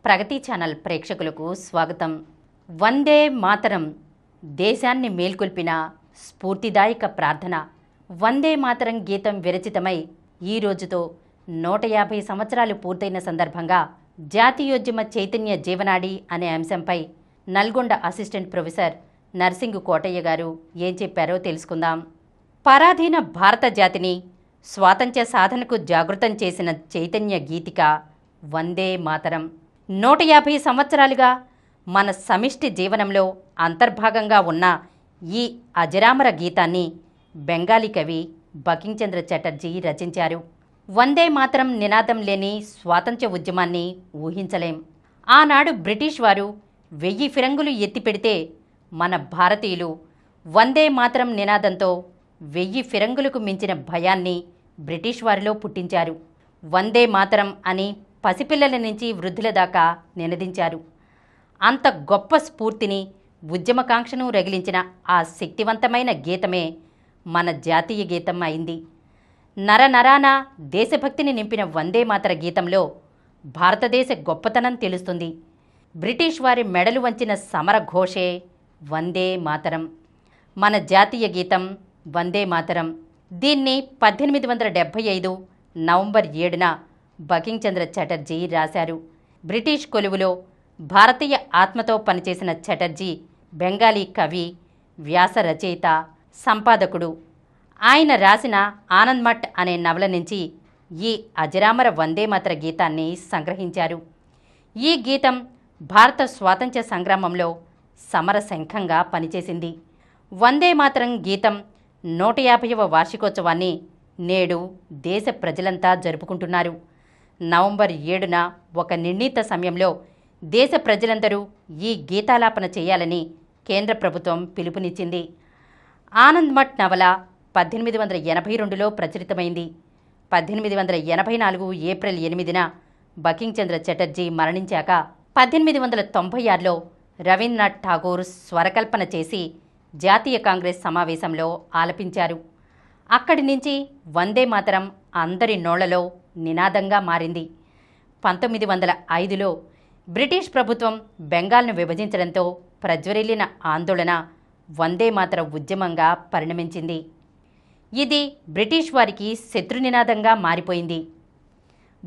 ప్రగతి channel ప్రేక్షకులకు స్వాగతం. వందే మాతరం దేశాన్ని మేల్కొల్పిన స్ఫూర్తిదాయక ప్రార్థన. వందే మాతరం గీతం విరచితమై ఈ రోజుతో 150 సంవత్సరాలు పూర్తయిన సందర్భంగా జాతీయోద్యమ చైతన్య జీవనాడి అనే అంశంపై నల్గొండ అసిస్టెంట్ ప్రొఫెసర్ నర్సింగు కోటయ్య గారు ఏం చెప్పారో తెలుసుకుందాం. పరాధీన భారత జాతిని స్వాతంత్ర్య సాధనకు జాగృతం చేసిన చైతన్య గీతిక వందే మాతరం. 150 సంవత్సరాలుగా మన సమిష్టి జీవనంలో అంతర్భాగంగా ఉన్న ఈ అజరామర గీతాన్ని బెంగాలీ కవి బంకించంద్ర చటర్జీ రచించారు. వందే మాతరం నినాదం లేని స్వాతంత్ర్య ఉద్యమాన్ని ఊహించలేం. ఆనాడు బ్రిటిష్ వారు 1000 ఫిరంగులు ఎత్తిపెడితే మన భారతీయులు వందే మాతరం నినాదంతో 1000 ఫిరంగులకు మించిన భయాన్ని బ్రిటిష్ వారిలో పుట్టించారు. వందే మాతరం అని పసిపిల్లల నుంచి వృద్ధుల దాకా నినదించారు. అంత గొప్ప స్ఫూర్తిని, ఉద్యమకాంక్షను రగిలించిన ఆ శక్తివంతమైన గీతమే మన జాతీయ గీతం అయింది. నరనరాన దేశభక్తిని నింపిన వందే మాతర గీతంలో భారతదేశ గొప్పతనం తెలుస్తుంది. బ్రిటిష్ వారి మెడలు వంచిన సమర ఘోషే వందే మాతరం. మన జాతీయ గీతం వందే మాతరం. దీన్ని 1875 నవంబర్ 7న బంకించంద్ర చటర్జీ రాశారు. బ్రిటిష్ కొలువులో భారతీయ ఆత్మతో పనిచేసిన చటర్జీ బెంగాలీ కవి, వ్యాస రచయిత, సంపాదకుడు. ఆయన రాసిన ఆనంద్ మఠ్ అనే నవల నుంచి ఈ అజరామర వందే మాతర గీతాన్ని సంగ్రహించారు. ఈ గీతం భారత స్వాతంత్ర్య సంగ్రామంలో సమర శంఖంగా పనిచేసింది. వందే మాతరం గీతం 150వ వార్షికోత్సవాన్ని నేడు దేశ ప్రజలంతా జరుపుకుంటున్నారు. నవంబర్ 7న ఒక నిర్ణీత సమయంలో దేశ ప్రజలందరూ ఈ గీతాలాపన చేయాలని కేంద్ర ప్రభుత్వం పిలుపునిచ్చింది. ఆనంద్ మఠ్ నవల 1882లో ప్రచురితమైంది. 1884 ఏప్రిల్ 8న బంకించంద్ర చటర్జీ మరణించాక 1896లో రవీంద్రనాథ్ ఠాగూర్ స్వరకల్పన చేసి జాతీయ కాంగ్రెస్ సమావేశంలో ఆలపించారు. అక్కడి నుంచి వందే మాతరం అందరి నోళ్లలో నినాదంగా మారింది. 1905లో బ్రిటిష్ ప్రభుత్వం బెంగాల్ను విభజించడంతో ప్రజ్వరిల్లిన ఆందోళన వందే మాతర ఉద్యమంగా పరిణమించింది. ఇది బ్రిటిష్ వారికి శత్రునినాదంగా మారిపోయింది.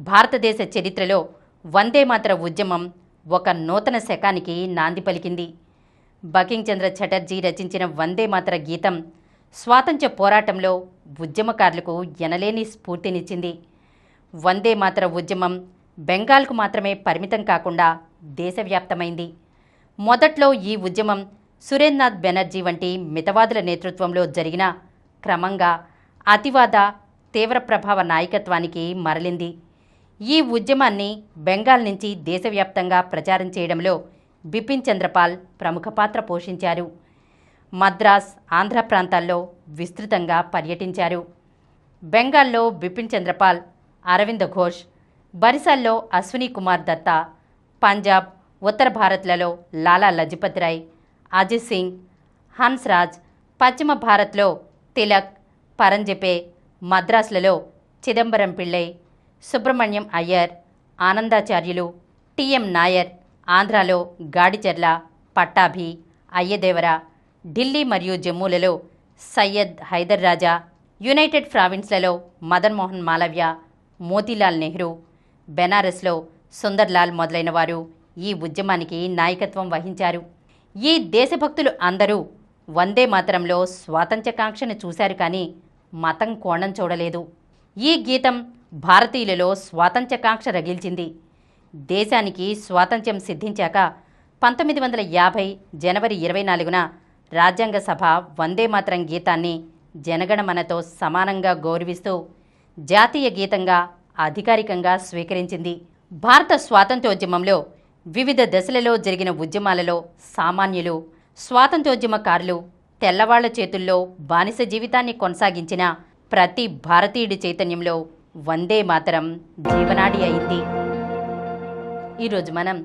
భారతదేశ చరిత్రలో వందే మాతర ఉద్యమం ఒక నూతన శకానికి నాంది పలికింది. బంకించంద్ర చటర్జీ రచించిన వందే మాతర గీతం స్వాతంత్ర్య పోరాటంలో ఉద్యమకారులకు ఎనలేని స్ఫూర్తినిచ్చింది. వందే మాతర ఉద్యమం బెంగాల్కు మాత్రమే పరిమితం కాకుండా దేశవ్యాప్తమైంది. మొదట్లో ఈ ఉద్యమం సురేంద్రనాథ్ బెనర్జీ వంటి మితవాదుల నేతృత్వంలో జరిగిన క్రమంగా అతివాద, తీవ్ర ప్రభావ నాయకత్వానికి మరలింది. ఈ ఉద్యమాన్ని బెంగాల్ నుంచి దేశవ్యాప్తంగా ప్రచారం చేయడంలో బిపిన్ చంద్రపాల్ ప్రముఖ పాత్ర పోషించారు. మద్రాస్, ఆంధ్ర ప్రాంతాల్లో విస్తృతంగా పర్యటించారు. బెంగాల్లో బిపిన్ చంద్రపాల్, అరవింద ఘోష్, బరిసాల్లో అశ్విని కుమార్ దత్తా, పంజాబ్, ఉత్తర భారత్లలో లాలా లజపత్ రాయ్, అజిత్ సింగ్, హన్స్ రాజ్, పశ్చిమ భారత్లో తిలక్, పరంజపే, మద్రాసులలో చిదంబరం పిళ్ళై, సుబ్రహ్మణ్యం అయ్యర్, ఆనందాచార్యులు, టిఎం నాయర్, ఆంధ్రాలో గాడిచెర్ల, పట్టాభి, అయ్యదేవర, ఢిల్లీ మరియు జమ్మూలలో సయ్యద్ హైదర్ రాజా, యునైటెడ్ ప్రావిన్స్లలో మదన్ మోహన్ మాలవ్య, మోతీలాల్ నెహ్రూ, బెనారస్లో సుందర్లాల్ మొదలైన వారు ఈ ఉద్యమానికి నాయకత్వం వహించారు. ఈ దేశభక్తులు అందరూ వందే మాతరంలో స్వాతంత్ర్యకాంక్షను చూశారు, కానీ మతం కోణం చూడలేదు. ఈ గీతం భారతీయులలో స్వాతంత్ర్యకాంక్ష రగిల్చింది. దేశానికి స్వాతంత్ర్యం సిద్ధించాక 1950 జనవరి 24న రాజ్యాంగ సభ వందే మాతరం గీతాన్ని జనగణమనతో సమానంగా గౌరవిస్తూ జాతీయ గీతంగా అధికారికంగా స్వీకరించింది. భారత స్వాతంత్ర్యోద్యమంలో వివిధ దశలలో జరిగిన ఉద్యమాలలో సామాన్యులు, స్వాతంత్ర్యోద్యమకారులు, తెల్లవాళ్ల చేతుల్లో బానిస జీవితాన్ని కొనసాగించిన ప్రతి భారతీయుడి చైతన్యంలో వందే మాతరం జీవనాడి అయింది. ఈరోజు మనం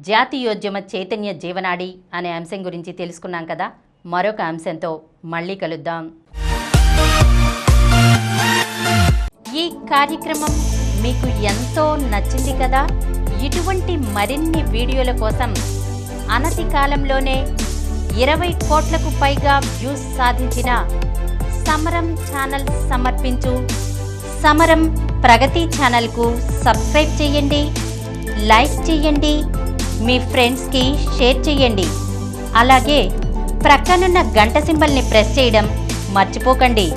జాతీయోద్యమ చైతన్య జీవనాడి అనే అంశం గురించి తెలుసుకున్నాం కదా. మరొక అంశంతో మళ్ళీ కలుద్దాం. ఈ కార్యక్రమం మీకు ఎంతో నచ్చింది కదా. ఇటువంటి మరిన్ని వీడియోల కోసం అనతి కాలంలోనే 20 కోట్లకు పైగా వ్యూస్ సాధించిన సమరం ఛానల్ సమర్పించు సమరం ప్రగతి ఛానల్కు సబ్స్క్రైబ్ చేయండి, లైక్ చేయండి, మీ ఫ్రెండ్స్కి షేర్ చేయండి. అలాగే ప్రక్కనున్న గంట సింబల్ని ప్రెస్ చేయడం మర్చిపోకండి.